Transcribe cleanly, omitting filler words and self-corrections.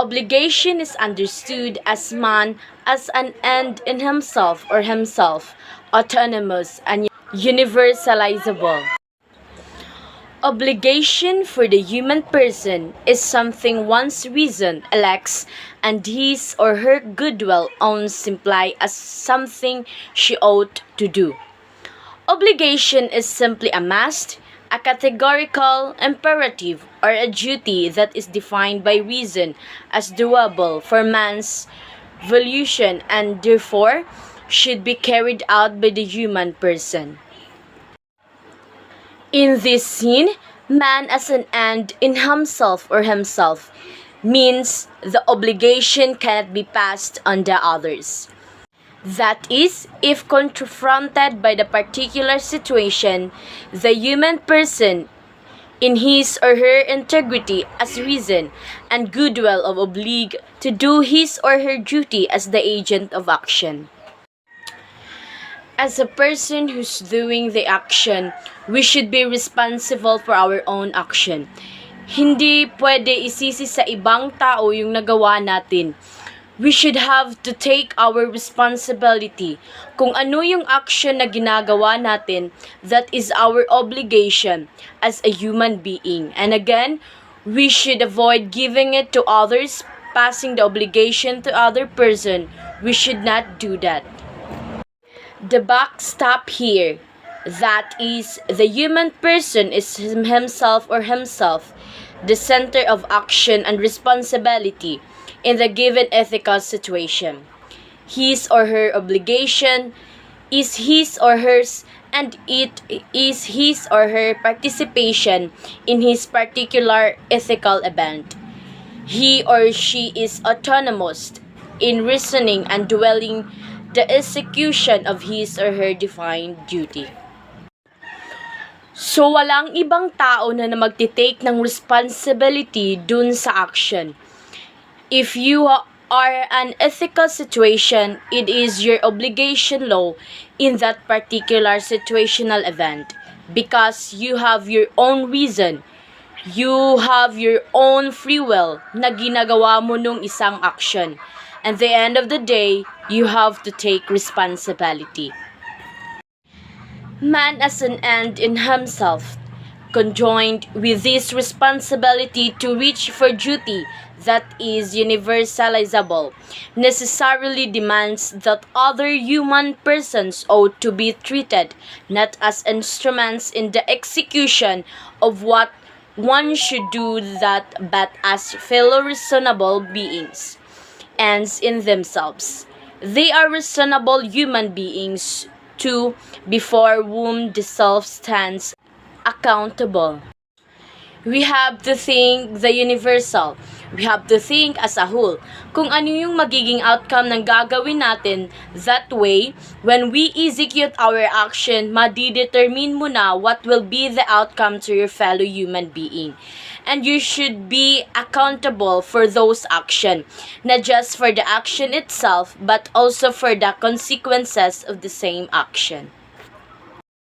Obligation is understood as man as an end in himself or himself, autonomous and universalizable. Obligation for the human person is something one's reason elects and his or her goodwill owns imply as something she ought to do. Obligation is simply a must, a categorical imperative, or a duty that is defined by reason as doable for man's volition and therefore should be carried out by the human person. In this scene, man as an end in himself or himself means the obligation cannot be passed on the others. That is, if confronted by the particular situation, the human person, in his or her integrity as reason and goodwill of oblige to do his or her duty as the agent of action. As a person who's doing the action, we should be responsible for our own action. Hindi pwede isisi sa ibang tao yung nagawa natin. We should have to take our responsibility. Kung ano yung action na ginagawa natin, that is our obligation as a human being. And again, we should avoid giving it to others, passing the obligation to other person. We should not do that. The buck stop here. That is, the human person is himself or himself, the center of action and responsibility in the given ethical situation. His or her obligation is his or hers, and it is his or her participation in his particular ethical event. He or she is autonomous in reasoning and dwelling the execution of his or her defined duty. So, walang ibang tao na magtitake ng responsibility dun sa action. If you are an ethical situation, it is your obligation law in that particular situational event because you have your own reason. You have your own free will na ginagawa mo nung isang action. At the end of the day, you have to take responsibility. Man as an end in himself, conjoined with this responsibility to reach for duty that is universalizable, necessarily demands that other human persons ought to be treated not as instruments in the execution of what one should do that, but as fellow reasonable beings, ends in themselves. They are reasonable human beings too, before whom the self stands accountable. We have to think the universal. We have to think as a whole. Kung ano yung magiging outcome ng gagawin natin, that way, when we execute our action, madidetermine mo na what will be the outcome to your fellow human being. And you should be accountable for those actions, not just for the action itself, but also for the consequences of the same action.